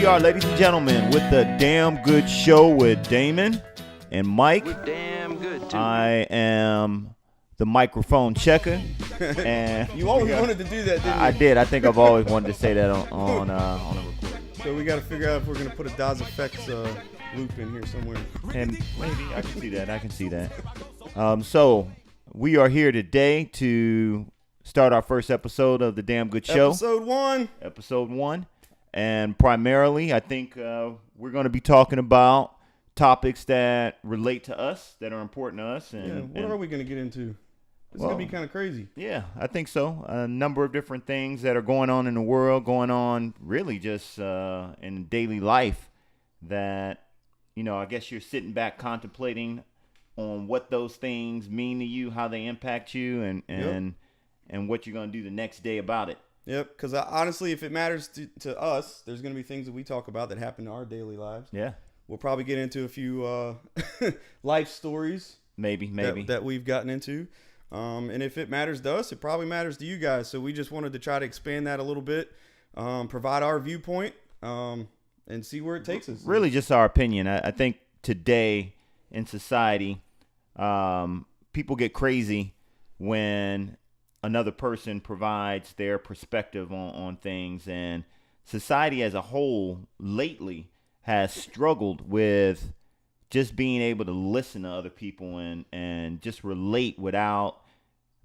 we are, ladies and gentlemen, with the Damn Good Show with Damon and Mike. We're damn good, too. I am the microphone checker. And you always wanted to do that, didn't you? I did. I think I've always wanted to say that on a recording. So we got to figure out if we're going to put a DAS effects loop in here somewhere. And maybe I can see that. So we are here today to start our first episode of the Damn Good Show. Episode one. And primarily, I think we're going to be talking about topics that relate to us, that are important to us. What are we going to get into? It's going to be kind of crazy. Yeah, I think so. A number of different things that are going on in the world, going on really just in daily life that, I guess you're sitting back contemplating on what those things mean to you, how they impact you, and what you're going to do the next day about it. Yep, because honestly, if it matters to us, there's going to be things that we talk about that happen to our daily lives. Yeah. We'll probably get into a few life stories. Maybe. That we've gotten into. And if it matters to us, it probably matters to you guys. So we just wanted to try to expand that a little bit, provide our viewpoint, and see where it takes us. Really just our opinion. I think today in society, people get crazy when another person provides their perspective on things, and society as a whole lately has struggled with just being able to listen to other people and just relate without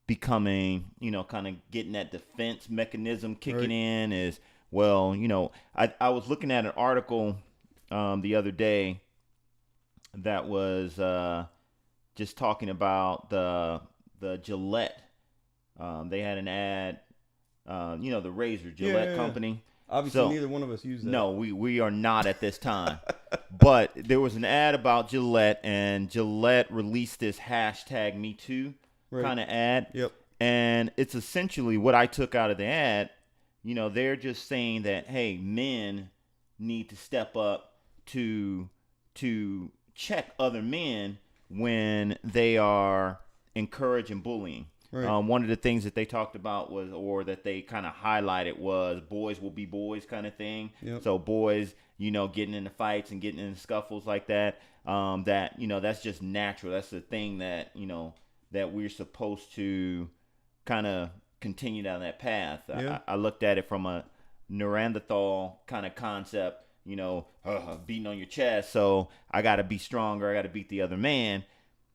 becoming, kind of getting that defense mechanism kicking in. Is, well, I was looking at an article the other day that was just talking about the Gillette. They had an ad, the razor, Gillette company. Obviously, neither one of us use that. No, we are not at this time. But there was an ad about Gillette, and Gillette released this hashtag #MeToo kind of ad. Yep. And it's essentially what I took out of the ad. They're just saying that, hey, men need to step up to check other men when they are encouraging bullying. Right. One of the things that they talked about was, or that they kind of highlighted, was boys will be boys kind of thing. Yep. So boys, getting into fights and getting into scuffles like that, that's just natural. That's the thing that, that we're supposed to kind of continue down that path. Yeah. I looked at it from a Neanderthal kind of concept, beating on your chest. So I got to be stronger. I got to beat the other man.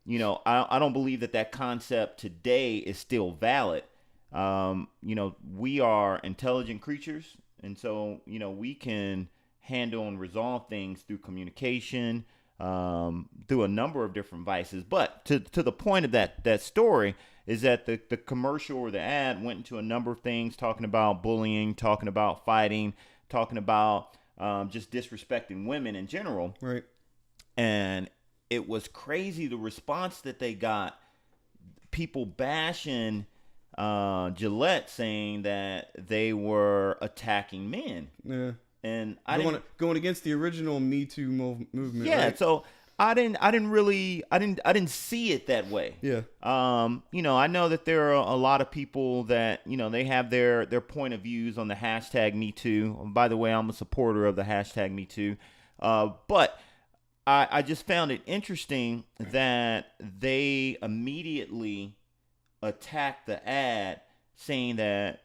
I don't believe that concept today is still valid. We are intelligent creatures, and so, we can handle and resolve things through communication, through a number of different vices. But to the point of that story is that the commercial or the ad went into a number of things, talking about bullying, talking about fighting, talking about just disrespecting women in general. Right. And it was crazy, the response that they got. People bashing Gillette, saying that they were attacking men. Yeah. And going against the original Me Too movement. Yeah. Right? So I didn't see it that way. Yeah. I know that there are a lot of people that, they have their point of views on the hashtag Me Too. By the way, I'm a supporter of the hashtag Me Too. But I just found it interesting that they immediately attacked the ad, saying that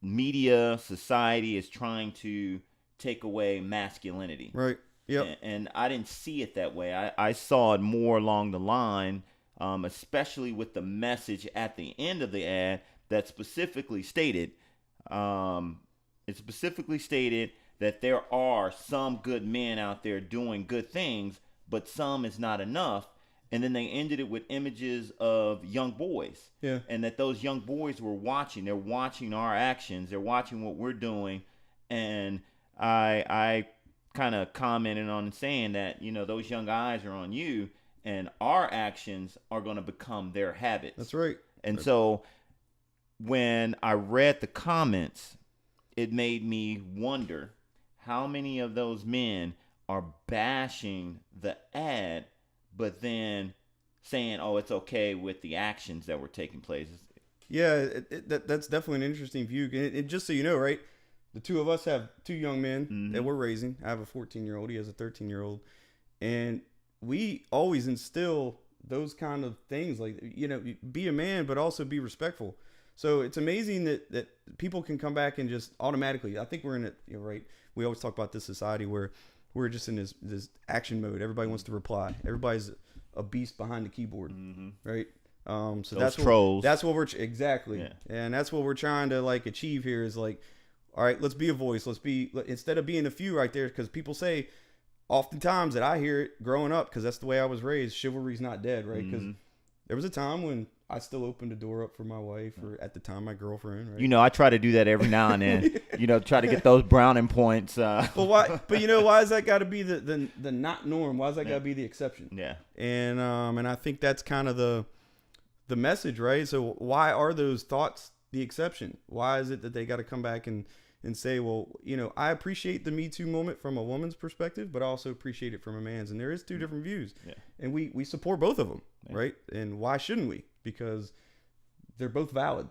media, society is trying to take away masculinity. Right. Yep. And I didn't see it that way. I saw it more along the line, especially with the message at the end of the ad that specifically stated, that there are some good men out there doing good things, but some is not enough. And then they ended it with images of young boys. Yeah. And that those young boys were watching. They're watching our actions. They're watching what we're doing. And I kind of commented on saying that, those young eyes are on you, and our actions are going to become their habits. That's right. And so when I read the comments, it made me wonder how many of those men are bashing the ad, but then saying, oh, it's okay with the actions that were taking place. Yeah, that's definitely an interesting view. And just so you know, right, the two of us have 2 young men that we're raising. I have a 14-year-old. He has a 13-year-old. And we always instill those kind of things, like, you know, be a man, but also be respectful. So it's amazing that people can come back and just automatically, I think we're in it, you know, right? We always talk about this society where we're just in this action mode. Everybody wants to reply. Everybody's a beast behind the keyboard, right? So Those that's trolls. That's what we're exactly, Yeah. and that's what we're trying to like achieve here. Is like, all right, let's be a voice. Let's be, instead of being a few right there, because people say, oftentimes that I hear it growing up, because that's the way I was raised. Chivalry's not dead, right? Because there was a time when I still opened the door up for my wife, or at the time my girlfriend. Right? You know, I try to do that every now and then. You know, try to get those browning points. Well, why? But you know, why is that got to be the not norm? Why is that got to be the exception? Yeah. And I think that's kind of the message, right? So why are those thoughts the exception? Why is it that they got to come back and say, well, you know, I appreciate the Me Too moment from a woman's perspective, but I also appreciate it from a man's. And there is 2 different views. Yeah. And we support both of them, right? And why shouldn't we? Because they're both valid,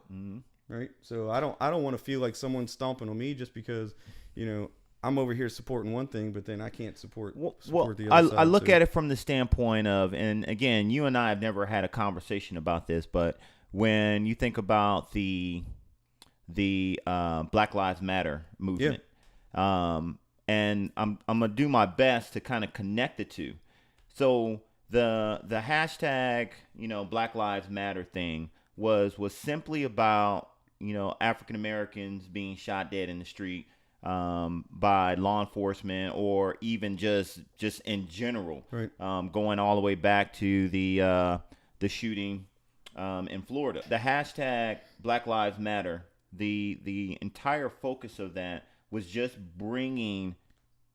right? So I don't want to feel like someone's stomping on me just because, you know, I'm over here supporting one thing, but then I can't support the other side. I look at it from the standpoint of, and again, you and I have never had a conversation about this, but when you think about the Black Lives Matter movement, and I'm gonna do my best to kind of connect the two. So the hashtag, you know, Black Lives Matter thing was simply about, you know, African Americans being shot dead in the street by law enforcement, or even just in general, right. Going all the way back to the shooting in Florida. The hashtag Black Lives Matter, the entire focus of that was just bringing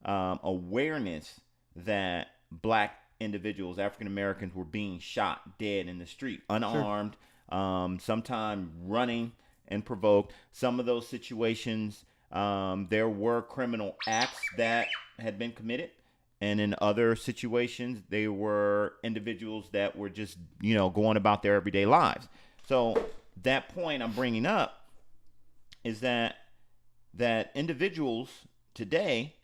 awareness that black individuals, African Americans, were being shot dead in the street, unarmed, sometimes running and provoked. Some of those situations, there were criminal acts that had been committed, and in other situations, they were individuals that were just, you know, going about their everyday lives. So that point I'm bringing up is that individuals today,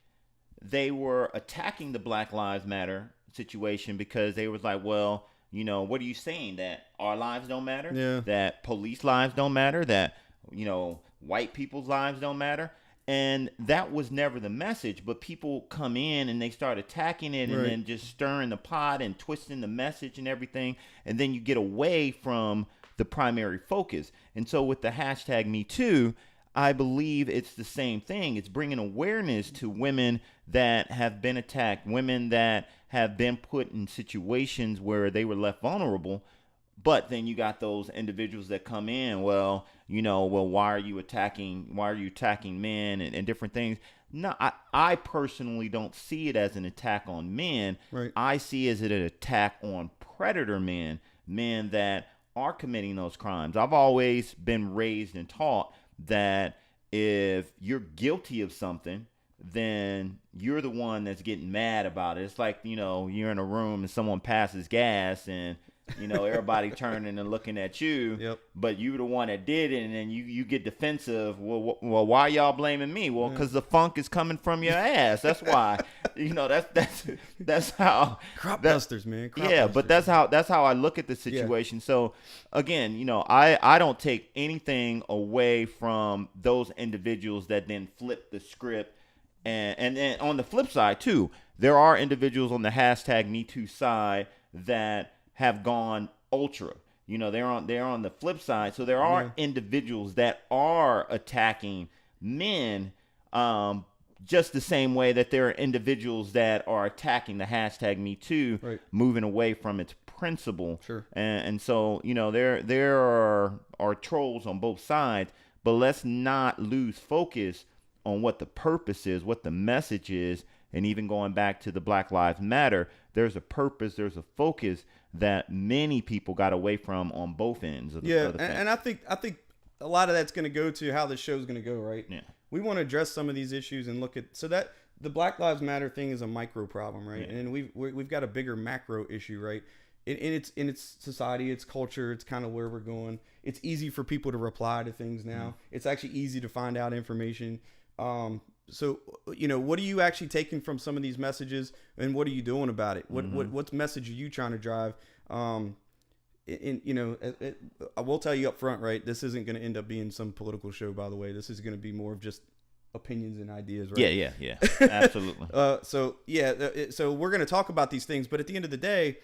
they were attacking the Black Lives Matter situation because they was like, well, you know, what are you saying? That our lives don't matter? Yeah. That police lives don't matter? That, you know, white people's lives don't matter? And that was never the message, but people come in and they start attacking it, and then just stirring the pot and twisting the message and everything. And then you get away from the primary focus. And so with the hashtag Me Too, I believe it's the same thing. It's bringing awareness to women that have been attacked, women that have been put in situations where they were left vulnerable. But then you got those individuals that come in, well, you know, well, why are you attacking men and different things? No, I personally don't see it as an attack on men. Right. I see it as an attack on predator men that are committing those crimes. I've always been raised and taught that if you're guilty of something, then you're the one that's getting mad about it. It's like, you know, you're in a room and someone passes gas, and, you know, everybody turning and looking at you, but you're the one that did it, and then you get defensive. Well, why y'all blaming me? Well, because the funk is coming from your ass. That's why. You know, that's how. Crop dusters, man. But that's how I look at the situation. So again, you know, I don't take anything away from those individuals that then flip the script. And then on the flip side too, there are individuals on the hashtag Me Too side that have gone ultra. You know, they're on the flip side. So there are individuals that are attacking men, just the same way that there are individuals that are attacking the hashtag Me Too, moving away from its principle. Sure. And so, you know, there are trolls on both sides, but let's not lose focus on what the purpose is, what the message is. And even going back to the Black Lives Matter, there's a purpose, there's a focus that many people got away from on both ends of the fence. And I think a lot of that's going to go to how the show's going to go, right? Yeah. We want to address some of these issues and look at, so that the Black Lives Matter thing is a micro problem, right? Yeah. And we've got a bigger macro issue, right? In its society, its culture, it's kind of where we're going. It's easy for people to reply to things now. It's actually easy to find out information. So, what are you actually taking from some of these messages, and what are you doing about it? What message are you trying to drive? I will tell you up front, right? This isn't going to end up being some political show, by the way. This is going to be more of just opinions and ideas, right? Yeah. Absolutely. So we're going to talk about these things, but at the end of the day,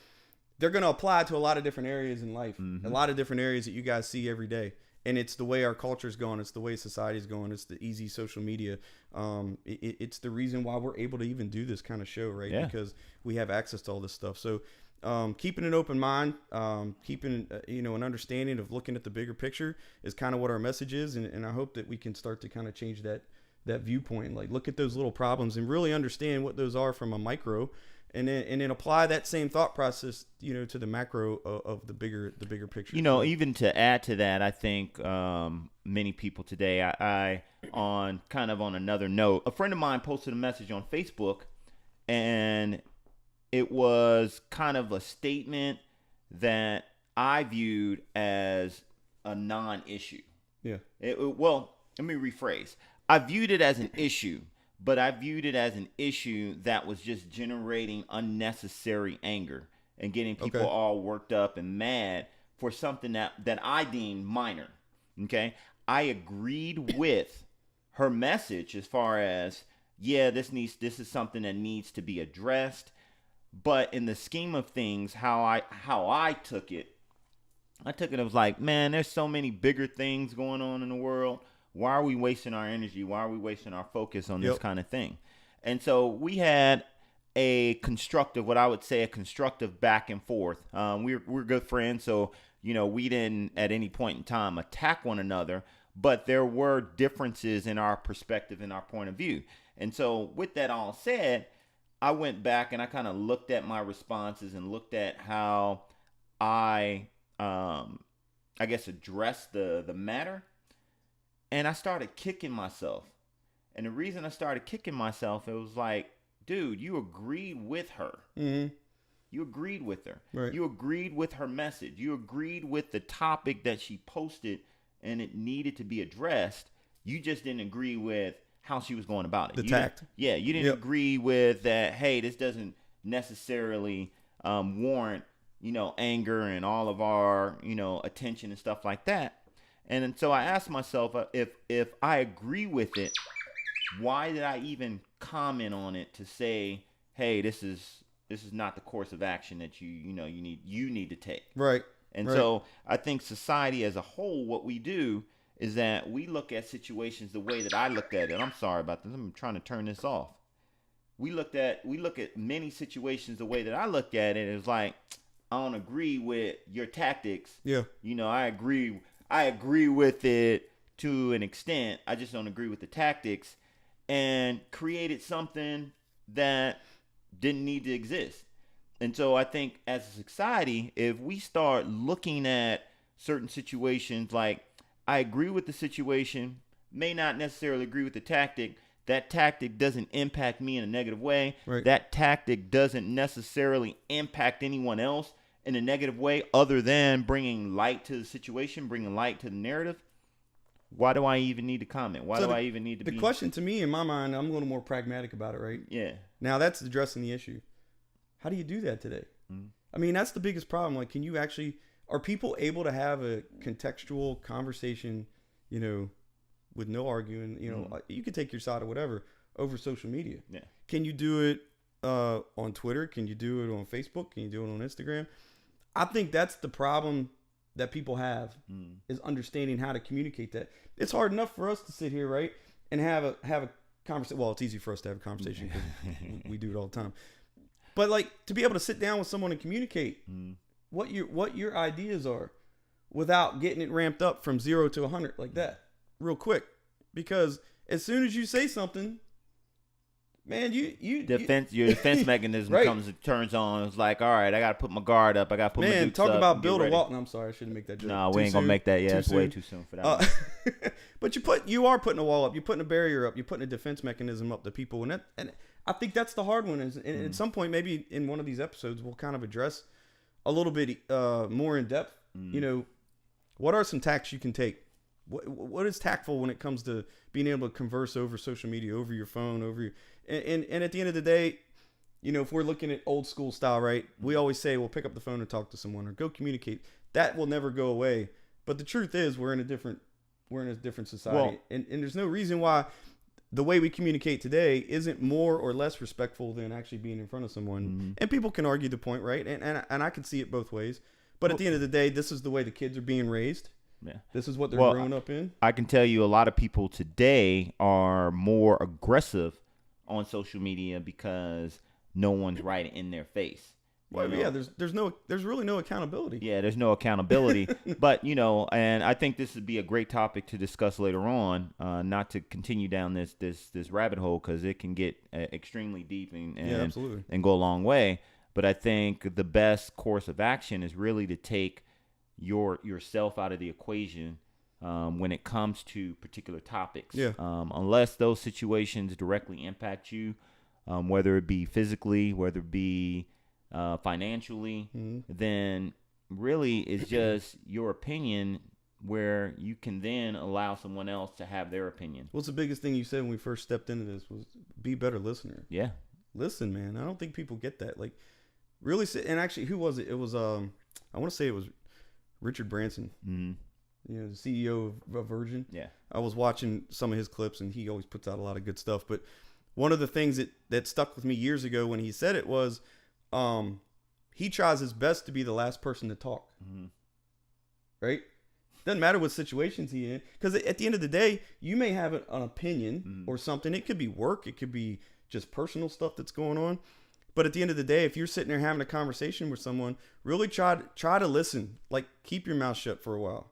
they're going to apply to a lot of different areas in life, a lot of different areas that you guys see every day. And it's the way our culture's going. It's the way society's going. It's the easy social media. It's the reason why we're able to even do this kind of show, right? Yeah. Because we have access to all this stuff. So keeping an open mind, keeping an understanding of looking at the bigger picture is kind of what our message is. And I hope that we can start to kind of change that viewpoint. Like, look at those little problems and really understand what those are from a micro. And then apply that same thought process, to the macro of the bigger picture. Even to add to that, I think many people today, I on another note, a friend of mine posted a message on Facebook, and it was kind of a statement that I viewed as a non-issue. Yeah. Well, let me rephrase. I viewed it as an issue. But I viewed it as an issue that was just generating unnecessary anger and getting people all worked up and mad for something that I deemed minor. Okay. I agreed with her message as far as, this is something that needs to be addressed. But in the scheme of things, how I took it, it was like, man, there's so many bigger things going on in the world. Why are we wasting our energy? Why are we wasting our focus on this kind of thing? And so we had what I would say a constructive back and forth. We're good friends, so we didn't at any point in time attack one another, but there were differences in our perspective and our point of view. And so with that all said, I went back and I kind of looked at my responses and looked at how I guess addressed the matter. And I started kicking myself. And the reason I started kicking myself, it was like, dude, you agreed with her. Mm-hmm. You agreed with her. Right. You agreed with her message. You agreed with the topic that she posted and it needed to be addressed. You just didn't agree with how she was going about it. The tact. You didn't agree with that, hey, this doesn't necessarily warrant, anger and all of our, attention and stuff like that. And so I asked myself, if I agree with it, why did I even comment on it to say, hey, this is not the course of action that you need to take. Right. And so I think society as a whole, what we do is that we look at situations the way that I looked at it. I'm sorry about this. I'm trying to turn this off. We look at many situations the way that I look at it. It's like, I don't agree with your tactics. Yeah. I agree with it to an extent. I just don't agree with the tactics, and created something that didn't need to exist. And so I think as a society, if we start looking at certain situations like, I agree with the situation, may not necessarily agree with the tactic. That tactic doesn't impact me in a negative way. Right. That tactic doesn't necessarily impact anyone else in a negative way other than bringing light to the situation, bringing light to the narrative. Why do I even need to comment? Why do I even need to be... The question to me, in my mind, I'm a little more pragmatic about it, right? Yeah. Now, that's addressing the issue. How do you do that today? Mm-hmm. I mean, that's the biggest problem. Like, are people able to have a contextual conversation, with no arguing? You can take your side or whatever over social media. Yeah. Can you do it on Twitter? Can you do it on Facebook? Can you do it on Instagram? I think that's the problem that people have is understanding how to communicate that. It's hard enough for us to sit here, right, and have a conversation. Well, it's easy for us to have a conversation because we do it all the time. But like to be able to sit down with someone and communicate what your ideas are without getting it ramped up from 0 to 100 like that real quick, because as soon as you say something, man, your defense mechanism turns on. It's like, all right, I got to put my guard up. I got to put my dukes talk up about build a wall. No, I'm sorry, I shouldn't make that joke. No, we ain't gonna make that. Yeah, it's way too soon for that. But you are putting a wall up. You're putting a barrier up. You're putting a defense mechanism up to people, and I think that's the hard one. And at some point, maybe in one of these episodes, we'll kind of address a little bit more in depth. What are some tactics you can take What is tactful when it comes to being able to converse over social media, over your phone, and at the end of the day, if we're looking at old school style, right? We always say, well, pick up the phone and talk to someone or go communicate. That will never go away. But the truth is we're in a different society. And there's no reason why the way we communicate today isn't more or less respectful than actually being in front of someone. Mm-hmm. And people can argue the point, right? And I can see it both ways. But at the end of the day, this is the way the kids are being raised. Yeah. This is what they're growing up in. I can tell you a lot of people today are more aggressive on social media because no one's right in their face. Well, yeah, there's really no accountability. Yeah, there's no accountability. But, and I think this would be a great topic to discuss later on, not to continue down this rabbit hole because it can get extremely deep and go a long way. But I think the best course of action is really to take yourself out of the equation when it comes to particular topics. Yeah. Unless those situations directly impact you, whether it be physically, whether it be financially, then really it's just your opinion where you can then allow someone else to have their opinion. What's the biggest thing you said when we first stepped into this was be a better listener. Yeah. Listen, man. I don't think people get that. Like, really sit, and actually, who was it? It was, I want to say it was Richard Branson, the CEO of Virgin. Yeah. I was watching some of his clips, and he always puts out a lot of good stuff. But one of the things that stuck with me years ago when he said it was, he tries his best to be the last person to talk. Mm-hmm. Right? Doesn't matter what situations he's in, because at the end of the day, you may have an opinion or something. It could be work, it could be just personal stuff that's going on. But at the end of the day, if you're sitting there having a conversation with someone, really try to listen. Like, keep your mouth shut for a while.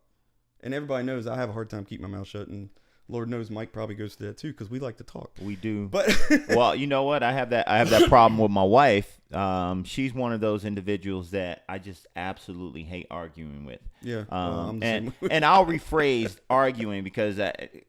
And everybody knows I have a hard time keeping my mouth shut, and Lord knows Mike probably goes through that too, because we like to talk. We do. But well, you know what? I have that problem with my wife. She's one of those individuals that I just absolutely hate arguing with. Yeah. And I'll rephrase arguing because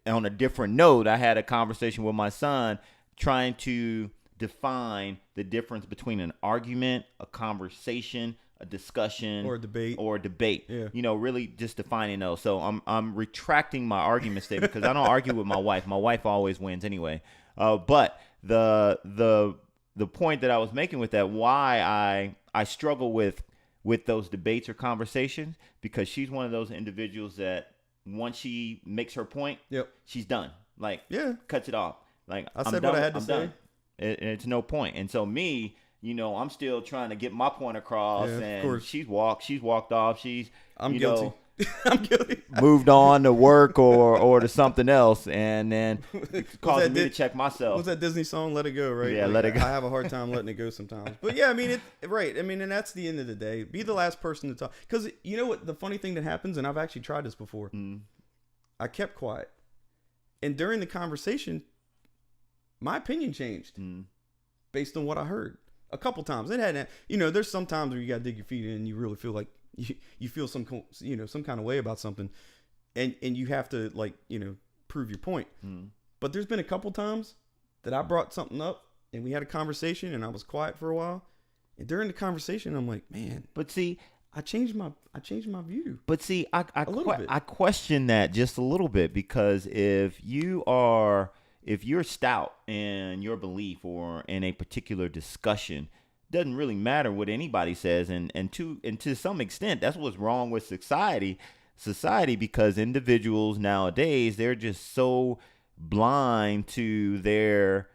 on a different note, I had a conversation with my son trying to define the difference between an argument, a conversation, a discussion, or a debate. Yeah. Really just defining those. So I'm retracting my argument statement because I don't argue with my wife. My wife always wins anyway. But the point that I was making with that, why I struggle with those debates or conversations, because she's one of those individuals that once she makes her point, she's done. Like, cuts it off. Like, I said what I had to say. It's no point. And so me, I'm still trying to get my point across, and she's walked off. I'm guilty. I'm guilty. Moved on to work or to something else, and then it's causing me to check myself. What's that Disney song, Let It Go, right? Yeah, Let It Go. I have a hard time letting it go sometimes. But yeah, I mean, right. I mean, and that's the end of the day. Be the last person to talk. Because you know what? The funny thing that happens, and I've actually tried this before, I kept quiet. And during the conversation, my opinion changed based on what I heard. A couple times. It had, there's some times where you got to dig your feet in and you really feel like you feel some kind of way about something, and you have to, like, prove your point. But there's been a couple times that I brought something up and we had a conversation and I was quiet for a while, and during the conversation I'm like, man, but see, I changed my view. But see, I question that just a little bit, because if you're stout in your belief or in a particular discussion, doesn't really matter what anybody says, and to some extent that's what's wrong with society, because individuals nowadays, they're just so blind to their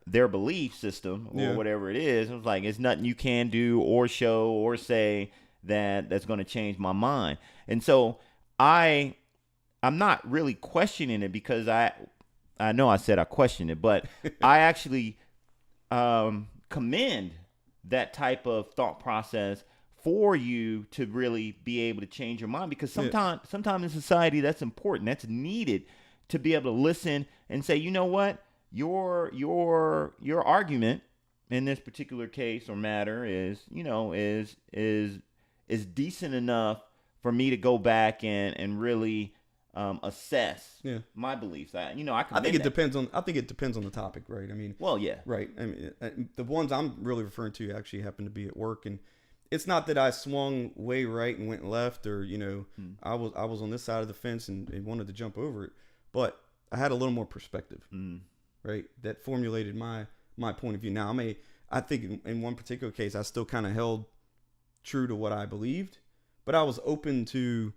belief system or whatever it is. It's like, it's nothing you can do or show or say that's going to change my mind. And so I'm not really questioning it, because I know I said I questioned it, but I actually commend that type of thought process for you to really be able to change your mind, because sometimes in society that's important, that's needed, to be able to listen and say, you know what, your argument in this particular case or matter is decent enough for me to go back and really assess my beliefs. I think it depends on the topic, right? I mean, well, yeah, right. I mean, the ones I'm really referring to actually happen to be at work, and it's not that I swung way right and went left, or I was on this side of the fence and wanted to jump over it, but I had a little more perspective, right? That formulated my point of view. Now I think in one particular case I still kind of held true to what I believed, but I was open to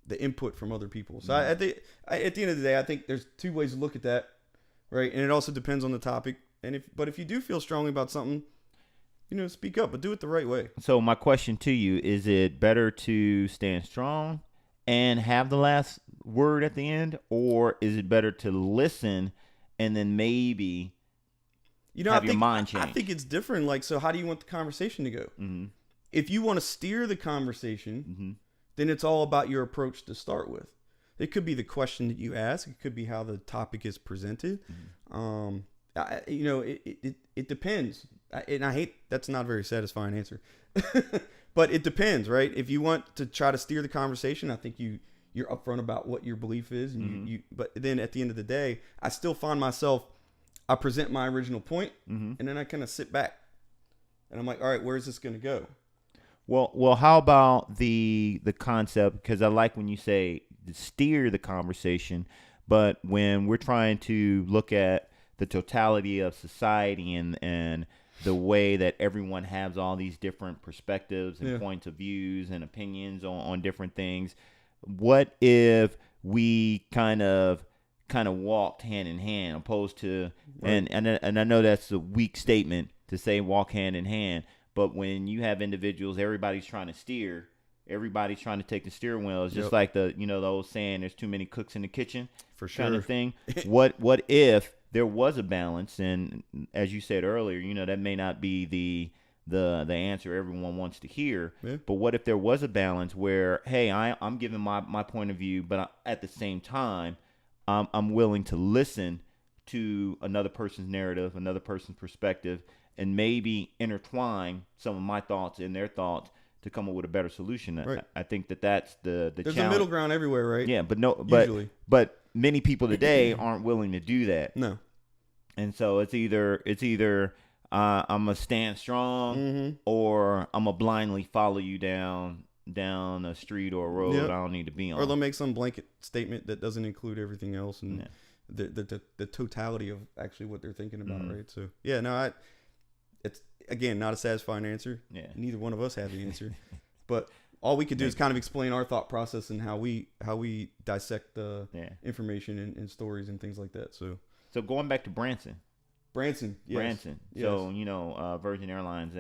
the input from other people. So at the end of the day, I think there's two ways to look at that, right? And it also depends on the topic. And if you do feel strongly about something, speak up, but do it the right way. So my question to you, is it better to stand strong and have the last word at the end, or is it better to listen and then maybe have your mind change? I think it's different. Like, so how do you want the conversation to go? Mm-hmm. If you want to steer the conversation, then it's all about your approach to start with. It could be the question that you ask. It could be how the topic is presented. It depends. And I hate, that's not a very satisfying answer, but it depends, right? If you want to try to steer the conversation, I think you're upfront about what your belief is, and but then at the end of the day, I still find myself, I present my original point, and then I kind of sit back, and I'm like, all right, where's this going to go? Well, how about the concept? Because I like when you say steer the conversation, but when we're trying to look at the totality of society and the way that everyone has all these different perspectives and points of views and opinions on different things, what if we kind of walked hand in hand, opposed to and I know that's a weak statement to say walk hand in hand, but when you have individuals, everybody's trying to steer, everybody's trying to take the steering wheel. It's just like the old saying, there's too many cooks in the kitchen, for sure, kind of thing. What if there was a balance? And as you said earlier, that may not be the answer everyone wants to hear. Yeah. But what if there was a balance where, hey, I'm giving my point of view, but at the same time, I'm willing to listen to another person's narrative, another person's perspective, and maybe intertwine some of my thoughts and their thoughts to come up with a better solution. Right. I think that's the There's challenge. a middle ground everywhere, right? Yeah, Usually. but many people today aren't willing to do that. No. And so it's either I'm gonna stand strong, or I'm gonna blindly follow you down a street or a road I don't need to be on. Or they'll make some blanket statement that doesn't include everything else and the totality of actually what they're thinking about, right? So it's again not a satisfying answer. Yeah. Neither one of us have the answer, but all we could do is kind of explain our thought process and how we dissect the information and stories and things like that. So going back to Branson. Yes. Branson. So, Virgin Airlines,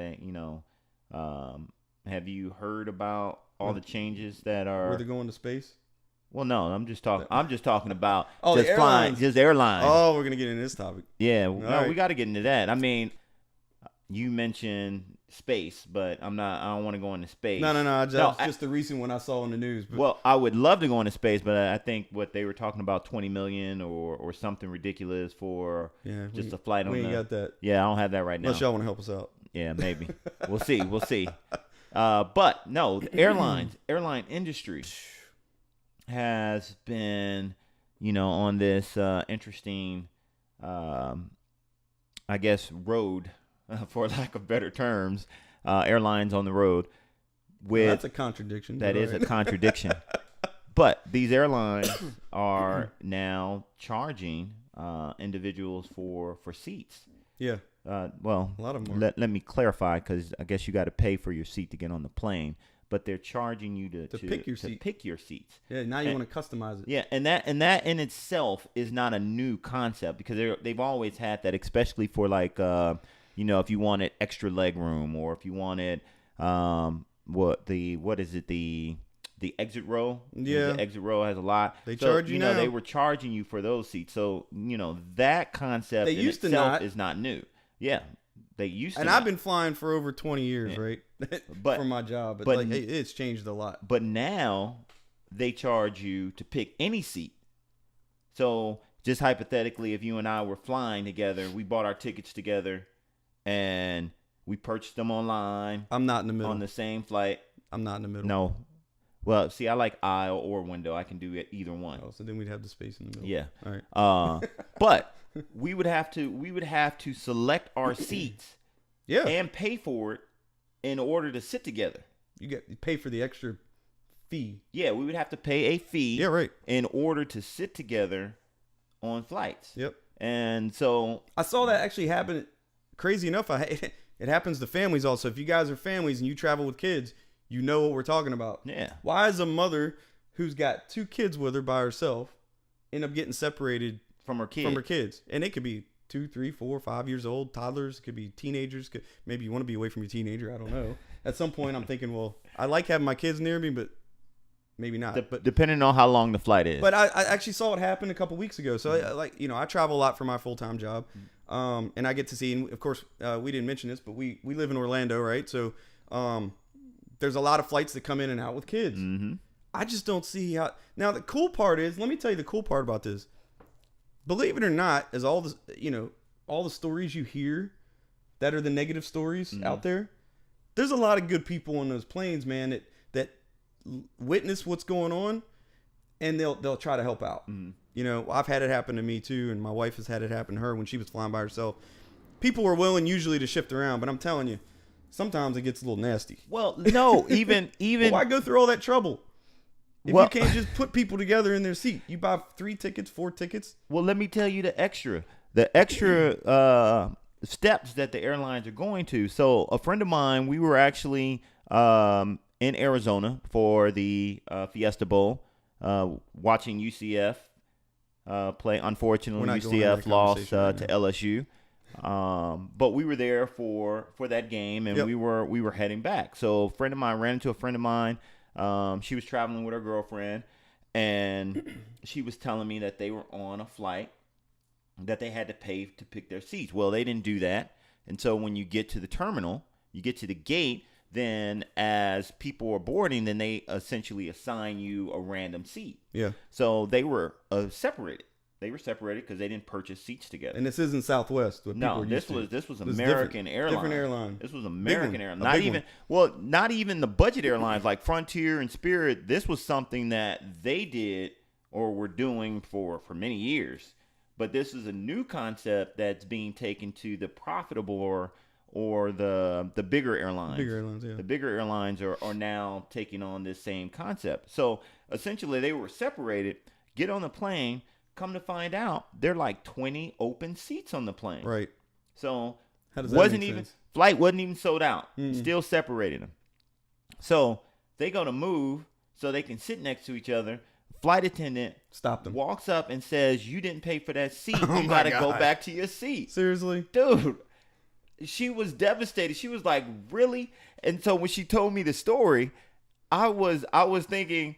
have you heard about all the changes that are... Where they're going to space? Well, no, I'm just talking about just flying, just airlines. Oh, we're going to get into this topic. Yeah, we got to get into that. I mean, you mentioned space, but I don't want to go into space. No, just the recent one I saw in the news. But. Well, I would love to go into space, but I think what they were talking about, $20 million or something ridiculous for just a flight on We ain't got that. Yeah, I don't have that right now. Unless y'all want to help us out. Yeah, maybe. We'll see. But no, the airline industry has been, on this interesting, I guess, road, for lack of better terms, airlines on the road. That's a contradiction. That is a contradiction. But these airlines are now charging individuals for seats. Yeah. Well, a lot of them. Let me clarify, because I guess you got to pay for your seat to get on the plane, but they're charging you to pick your seat. Pick your seats. Yeah, now you want to customize it. Yeah, and that in itself is not a new concept, because they've always had that, especially for like if you wanted extra leg room, or if you wanted what is it, the exit row. Yeah, the exit row has a lot. They charge you now. They were charging you for those seats, so that concept in itself is not new. Yeah, they used to. And I've been flying for over 20 years, right? But for my job, but it's changed a lot. But now they charge you to pick any seat. So just hypothetically, if you and I were flying together, we bought our tickets together, and we purchased them online. I'm not in the middle on the same flight. I'm not in the middle. No. Well, see, I like aisle or window. I can do either one. Oh, so then we'd have the space in the middle. Yeah. All right. But we would have to select our seats. Yeah. And pay for it in order to sit together. You pay for the extra fee. Yeah, we would have to pay a fee. Yeah, right. In order to sit together on flights. Yep. And so I saw that actually happen. Crazy enough, it happens to families also. If you guys are families and you travel with kids, you know what we're talking about. Yeah. Why is a mother who's got 2 kids with her by herself end up getting separated from her kids? And they could be 2, 3, 4, 5 years old, toddlers, could be teenagers. Maybe you want to be away from your teenager. I don't know. At some point, I'm thinking, well, I like having my kids near me, but maybe not. But depending on how long the flight is. But I actually saw it happen a couple weeks ago. So I travel a lot for my full-time job, and I get to see. And of course, we didn't mention this, but we live in Orlando, right? So there's a lot of flights that come in and out with kids. Mm-hmm. I just don't see how. Now the cool part is, let me tell you the cool part about this. Believe it or not, is all the stories you hear that are the negative stories out there. There's a lot of good people on those planes, man, that witness what's going on, and they'll try to help out. I've had it happen to me too, and my wife has had it happen to her when she was flying by herself. People are willing usually to shift around, but I'm telling you, sometimes it gets a little nasty. Well, no, even why go through all that trouble if you can't just put people together in their seat? You buy 3 tickets, 4 tickets. Well, let me tell you the extra steps that the airlines are going to. So a friend of mine, we were actually in Arizona for the Fiesta Bowl, watching UCF play. Unfortunately, UCF lost to LSU. But we were there for that game, and we were heading back. So a friend of mine ran into a friend of mine. She was traveling with her girlfriend, and she was telling me that they were on a flight that they had to pay to pick their seats. Well, they didn't do that. And so when you get to the terminal, you get to the gate, then as people are boarding, then they essentially assign you a random seat. Yeah. So they were separated. They were separated because they didn't purchase seats together. And this isn't Southwest. No, this was American Airlines. Different airline. This was American Airlines. Not even the budget airlines like Frontier and Spirit. This was something that they did or were doing for many years. But this is a new concept that's being taken to the profitable or the bigger airlines. Bigger airlines, yeah. The bigger airlines are now taking on this same concept. So essentially, they were separated. Get on the plane. Come to find out, there are like 20 open seats on the plane. Right. So how does that make sense? Flight wasn't even sold out. Still separated them. So they go to move so they can sit next to each other. Flight attendant stopped them. Walks up and says, "You didn't pay for that seat. You got to go back to your seat." Seriously? Dude, she was devastated. She was like, "Really?" And so when she told me the story, I was thinking,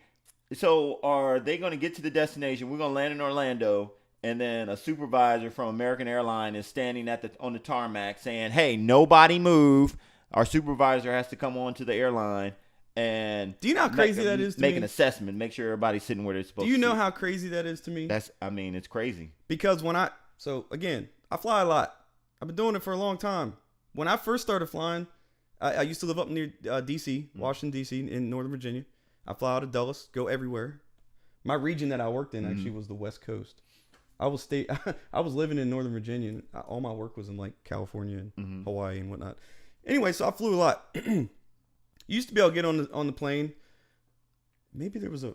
so are they going to get to the destination? We're going to land in Orlando, and then a supervisor from American Airlines is standing on the tarmac saying, "Hey, nobody move. Our supervisor has to come on to the airline and do you know how crazy that is to make me? An assessment, make sure everybody's sitting where they're supposed to." Do you know how crazy that is to me? It's crazy. Because again, I fly a lot. I've been doing it for a long time. When I first started flying, I used to live up near D.C., Washington, D.C., in Northern Virginia. I fly out of Dulles, go everywhere. My region that I worked in actually was the West Coast. I was living in Northern Virginia, and all my work was in like California and Hawaii and whatnot. Anyway, so I flew a lot. Used to be able to get on the plane. Maybe there was a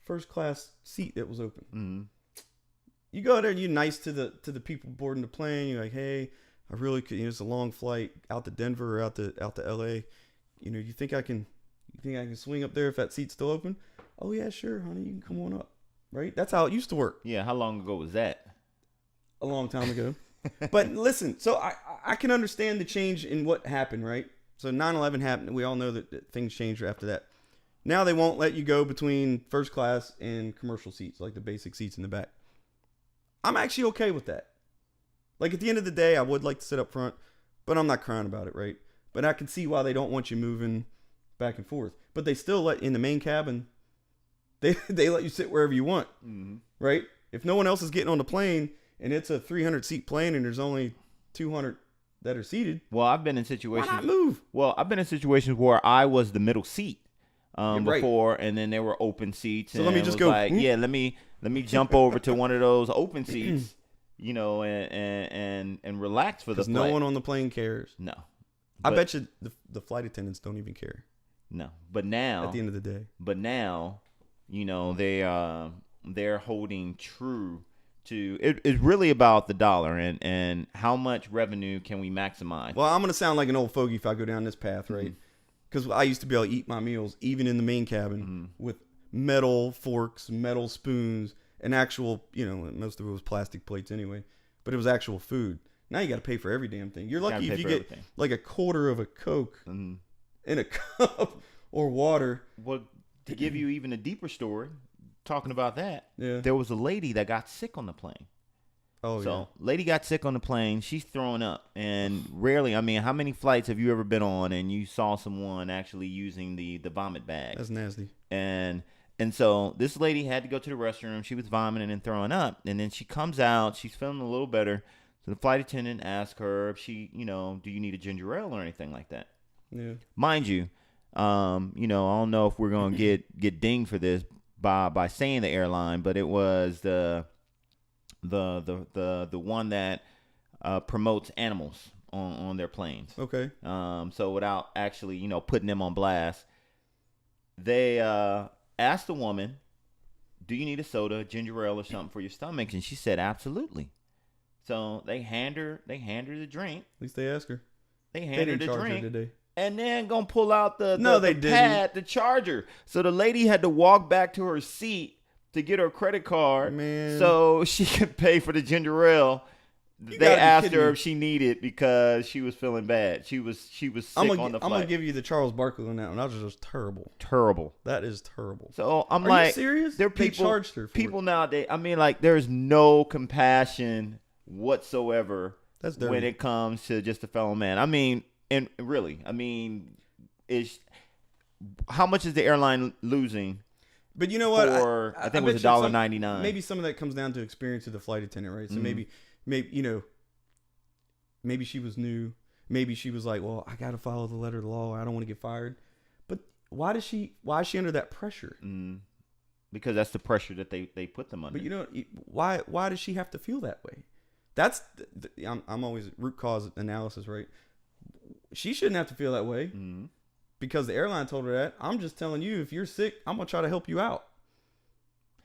first class seat that was open. You go there and you're nice to the people boarding the plane. You're like, "Hey, I really could. It's a long flight out to Denver or out to LA. You think I can swing up there if that seat's still open?" "Oh yeah, sure, honey, you can come on up." Right? That's how it used to work. Yeah. How long ago was that? A long time ago. But listen, so I can understand the change in what happened, right? So 9/11 happened. We all know that things changed after that. Now they won't let you go between first class and commercial seats, like the basic seats in the back. I'm actually okay with that. Like at the end of the day, I would like to sit up front, but I'm not crying about it, right? But I can see why they don't want you moving back and forth. But they still let in the main cabin. They let you sit wherever you want, right? If no one else is getting on the plane and it's a 300 seat plane and there's only 200 that are seated. Well, I've been in situations. Why not move? Well, I've been in situations where I was the middle seat before, right. And then there were open seats. So and let me just go. Like, yeah, let me jump over to one of those open seats, and relax for the flight. No one on the plane cares. No. I bet you the flight attendants don't even care. No, but now at the end of the day. But now, they're holding true to it. It's really about the dollar and how much revenue can we maximize. Well, I'm gonna sound like an old fogey if I go down this path, right? Because I used to be able to eat my meals even in the main cabin with metal forks, metal spoons, and actual, most of it was plastic plates anyway, but it was actual food. Now you got to pay for every damn thing. You're lucky if you get like a quarter of a Coke in a cup or water. Well, to give you even a deeper story, talking about that, yeah, there was a lady that got sick on the plane. Oh, so, yeah. Lady got sick on the plane. She's throwing up. And rarely, how many flights have you ever been on and you saw someone actually using the vomit bag? That's nasty. And so this lady had to go to the restroom. She was vomiting and throwing up. And then she comes out. She's feeling a little better. So the flight attendant asked her if she, do you need a ginger ale or anything like that? Yeah. Mind you, I don't know if we're going to get dinged for this by saying the airline, but it was the one that promotes animals on their planes. Okay. So without actually, putting them on blast, they asked the woman, "Do you need a soda, ginger ale, or something for your stomach?" And she said, "Absolutely." So they hand her the drink. At least they asked her. They hand her the drink. Her, did they? And then gonna pull out the they pad, the charger. So the lady had to walk back to her seat to get her credit card, so she could pay for the ginger ale. They asked her if she needed because she was feeling bad. She was sick on the flight. I'm gonna give you the Charles Barkley on that one. That was just terrible. Terrible. That is terrible. So I'm Are you serious? There are people, they charged her for people it. Nowadays. There's no compassion whatsoever when it comes to just a fellow man. And really, is how much is the airline losing? But you know what? I think it was $1.99. Maybe some of that comes down to experience of the flight attendant, right? So maybe she was new. Maybe she was like, well, I got to follow the letter of the law. I don't want to get fired. But why is she under that pressure? Because that's the pressure that they put them under. But why does she have to feel that way? That's I'm always root cause analysis, right? She shouldn't have to feel that way because the airline told her that. I'm just telling you, if you're sick, I'm gonna try to help you out.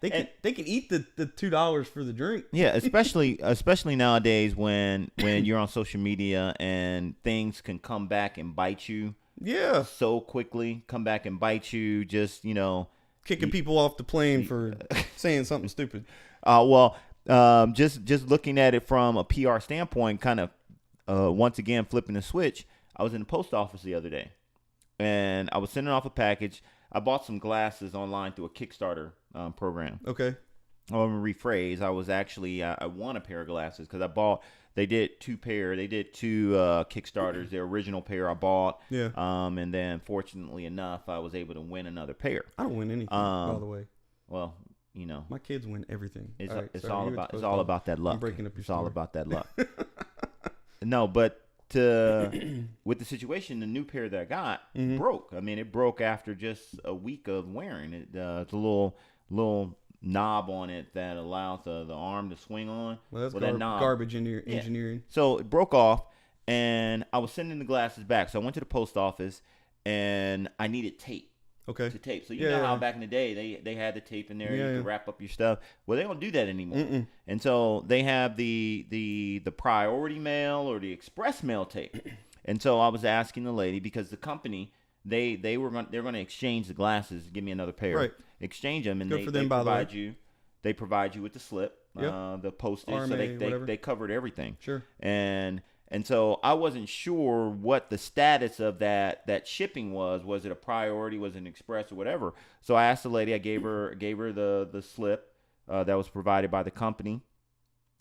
They can eat the $2 for the drink. Yeah, especially nowadays when you're on social media and things can come back and bite you. Yeah. So quickly, come back and bite you. Just kicking people off the plane for saying something stupid. Just looking at it from a PR standpoint, kind of once again flipping the switch. I was in the post office the other day, and I was sending off a package. I bought some glasses online through a Kickstarter program. Okay. I'm gonna rephrase. I was actually I won a pair of glasses because they did two Kickstarters. Their original pair I bought. Yeah. And then fortunately enough, I was able to win another pair. I don't win anything, by the way. Well, my kids win everything. It's all about that luck. I'm breaking up your story. It's all about that luck. No, but with the situation, the new pair that I got broke. It broke after just a week of wearing it. It's a little knob on it that allows the arm to swing on. Well, that's garbage engineering. So it broke off, and I was sending the glasses back. So I went to the post office, and I needed tape. Okay. To tape. So you know how back in the day they had the tape in there. You could wrap up your stuff. Well, they don't do that anymore. And so they have the priority mail or the express mail tape. And so I was asking the lady because the company they're going to exchange the glasses, give me another pair. Right. Exchange them, and Good for them, by the way. They provide you with the slip, the postage. RMA, so they covered everything. Sure. And so I wasn't sure what the status of that shipping was. Was it a priority? Was it an express or whatever? So I asked the lady. I gave her the slip that was provided by the company,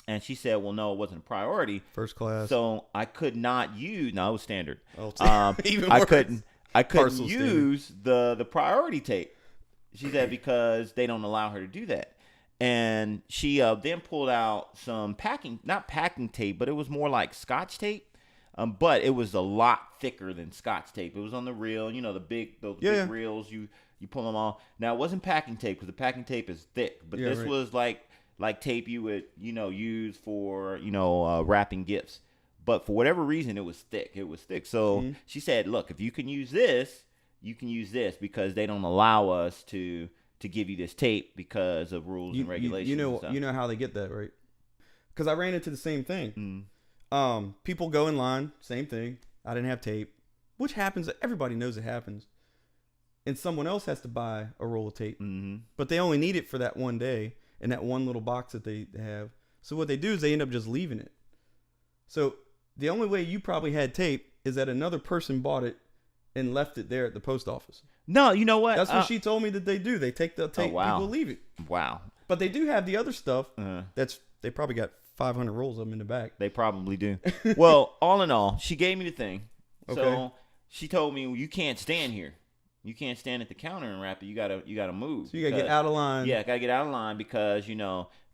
and she said, "Well, no, it wasn't a priority. First class." So I could not use. No, it was standard. Even I worse. I couldn't use the priority tape. She said because they don't allow her to do that. And she then pulled out some not packing tape, but it was more like Scotch tape. But it was a lot thicker than Scotch tape. It was on the reel, the big reels. You pull them off. Now it wasn't packing tape because the packing tape is thick, but this was like tape you would use for wrapping gifts. but for whatever reason, it was thick. It was thick. So she said, look, if you can use this, you can use this because they don't allow us to give you this tape because of rules and regulations. You know how they get that, right? Because I ran into the same thing. People go in line, same thing. I didn't have tape, which happens. Everybody knows it happens. And someone else has to buy a roll of tape, but they only need it for that one day in that one little box that they have. So what they do is they end up just leaving it. So the only way you probably had tape is that another person bought it and left it there at the post office. No, you know what? That's what she told me that they do. They take the tape, people leave it. Wow. But they do have the other stuff. They probably got 500 rolls of them in the back. They probably do. Well, all in all, she gave me the thing. Okay. So she told me, well, you can't stand here. You can't stand at the counter and wrap it. You gotta move. So you gotta get out of line. Yeah, gotta get out of line because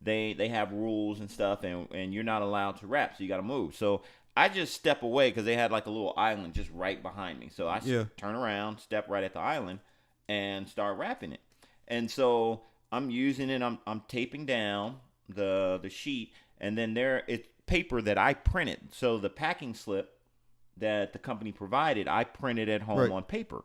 they have rules and stuff, and you're not allowed to wrap, so you gotta move. So I just step away because they had like a little island just right behind me. So I turn around, step right at the island, and start wrapping it. And so I'm using it. I'm taping down the sheet, and then it's paper that I printed. So the packing slip that the company provided, I printed at home on paper.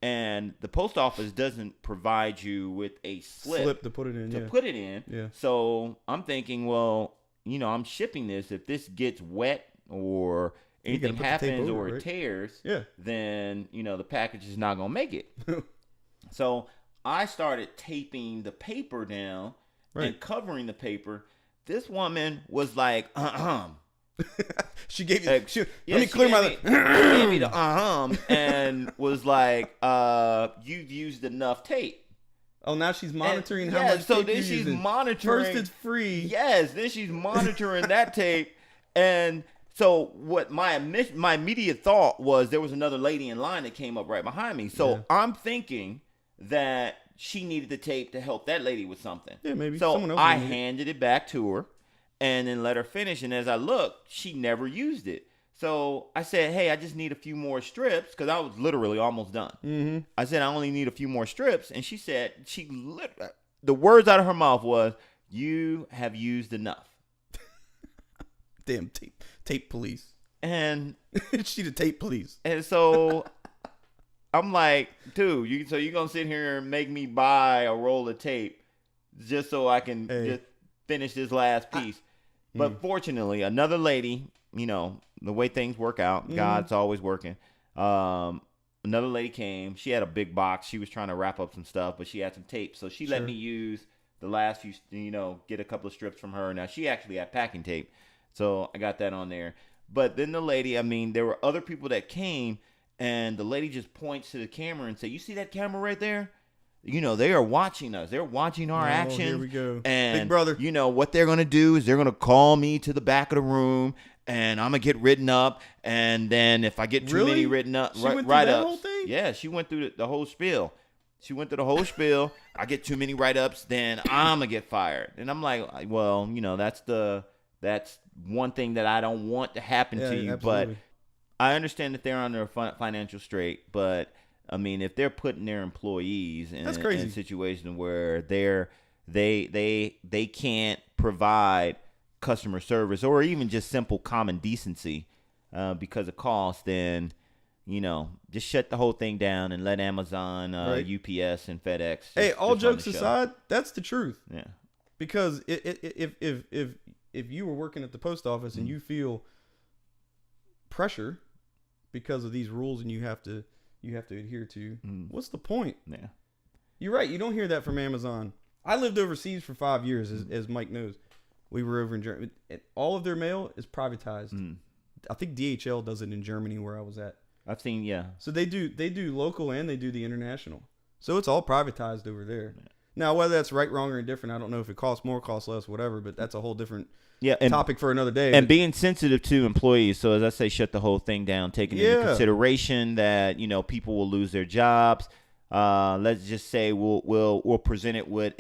And the post office doesn't provide you with a slip to put it in. Put it in. Yeah. So I'm thinking, well, I'm shipping this. If this gets wet or anything happens or it tears, then the package is not gonna make it. So I started taping the paper down and covering the paper. This woman was like, She gave you. Let me clear my. She gave me the and was like, "You've used enough tape." Oh, now she's monitoring how much. So tape then you're she's using. monitoring. First, it's free. Yes, then she's monitoring that tape, and so what? My immediate thought was there was another lady in line that came up right behind me. So I'm thinking that she needed the tape to help that lady with something. Yeah, maybe. So I handed it back to her. And then let her finish. And as I looked, she never used it. So I said, hey, I just need a few more strips because I was literally almost done. I said, I only need a few more strips. And she said, the words out of her mouth was, you have used enough. Damn tape police. And she the tape police. And so I'm like, dude, you're going to sit here and make me buy a roll of tape just so I can just finish this last piece. But fortunately, another lady, the way things work out, God's always working. Another lady came. She had a big box. She was trying to wrap up some stuff, but she had some tape. So she let me use the last few, get a couple of strips from her. Now, she actually had packing tape. So I got that on there. But then the lady, there were other people that came, and the lady just points to the camera and say, you see that camera right there? They are watching us. They're watching our action. Here we go. And, Big brother. What they're going to do is they're going to call me to the back of the room, and I'm going to get written up. And then if I get too many written up, she went through that whole thing? Yeah, she went through the whole spiel. She went through the whole spiel. I get too many write-ups, then I'm going to get fired. And I'm like, well, that's one thing that I don't want to happen to you. Absolutely. But I understand that they're under a financial strait, but if they're putting their employees in a situation where they can't provide customer service or even just simple common decency because of cost, then just shut the whole thing down and let Amazon, UPS, and FedEx. Hey, all jokes aside, that's the truth. Yeah, because if you were working at the post office and you feel pressure because of these rules and you have to adhere to, what's the point? Yeah, you're right. You don't hear that from Amazon. I lived overseas for 5 years, as Mike knows. We were over in Germany. All of their mail is privatized. I think DHL does it in Germany where I was at. I've seen, yeah. So they do local and they do the international. So it's all privatized over there. Yeah. Now, whether that's right, wrong, or indifferent, I don't know if it costs more, costs less, whatever, but that's a whole different topic for another day. And being sensitive to employees. So as I say, shut the whole thing down, taking into consideration that, people will lose their jobs. Let's just say we'll present it with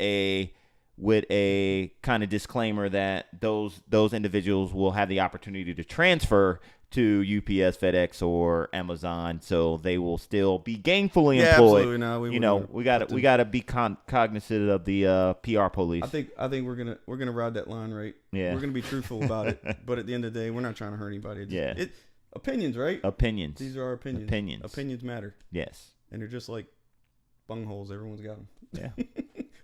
with a kind of disclaimer that those individuals will have the opportunity to transfer to UPS, FedEx, or Amazon, so they will still be gainfully employed. Absolutely. No, we got to be cognizant of the PR police. I think we're gonna ride that line right. Yeah, we're gonna be truthful about it, but at the end of the day, we're not trying to hurt anybody. Opinions, right? Opinions. These are our opinions. Opinions matter. Yes, and they're just like bungholes. Everyone's got them. Yeah,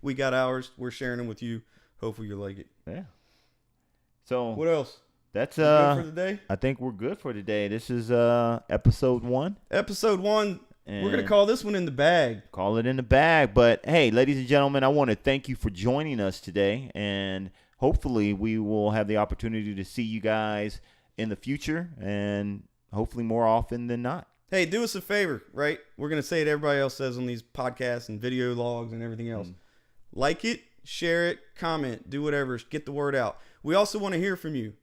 we got ours. We're sharing them with you. Hopefully, you like it. Yeah. So what else? That's good for today. I think we're good for today. This is episode 1. Episode 1. And we're gonna call this one in the bag. Call it in the bag. But hey, ladies and gentlemen, I want to thank you for joining us today, and hopefully we will have the opportunity to see you guys in the future, and hopefully more often than not. Hey, do us a favor, right? We're gonna say it. Everybody else says on these podcasts and video logs and everything else. Like it, share it, comment, do whatever. Get the word out. We also want to hear from you.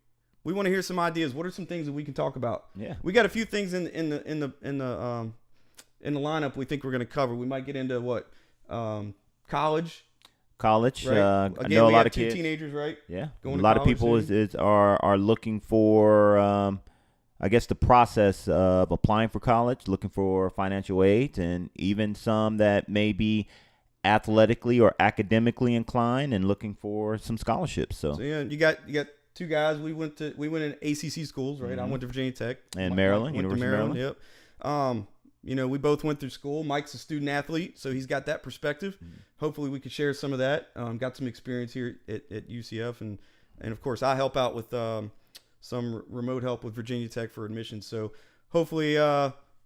We want to hear some ideas. What are some things that we can talk about? Yeah, we got a few things in the lineup we think we're going to cover. We might get into what college. College. Right? I know a lot of two kids. Teenagers, right? Yeah, Going a lot of people are looking for, I guess, the process of applying for college, looking for financial aid, and even some that may be athletically or academically inclined and looking for some scholarships. So yeah, you got two guys. We went in ACC schools, right? I went to Virginia Tech and Maryland, University of Maryland. Yep. We both went through school. Mike's a student athlete, so he's got that perspective. Hopefully, we could share some of that. Got some experience here at UCF, and of course, I help out with some remote help with Virginia Tech for admissions. So hopefully,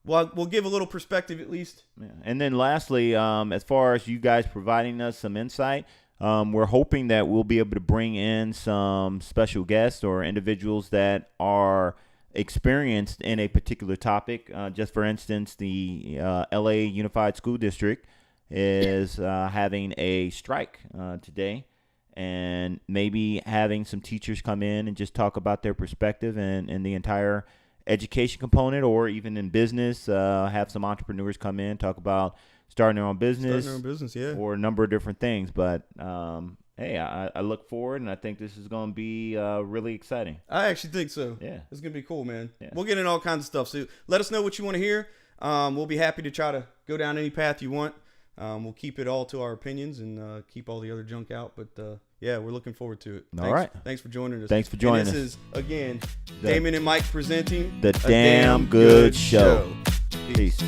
we'll give a little perspective at least. Yeah. And then lastly, as far as you guys providing us some insight. We're hoping that we'll be able to bring in some special guests or individuals that are experienced in a particular topic. Just for instance, the LA Unified School District is having a strike today, and maybe having some teachers come in and just talk about their perspective and the entire education component, or even in business, have some entrepreneurs come in, talk about starting their own business, yeah, or a number of different things. But hey, I look forward, and I think this is going to be really exciting. I actually think so. Yeah, it's going to be cool, man. Yeah. We'll get in all kinds of stuff. So let us know what you want to hear. We'll be happy to try to go down any path you want. We'll keep it all to our opinions and keep all the other junk out. But yeah, we're looking forward to it. All right. Thanks for joining us. Thanks for joining us. This is, again, Damon and Mike presenting the Damn Good Show. Peace.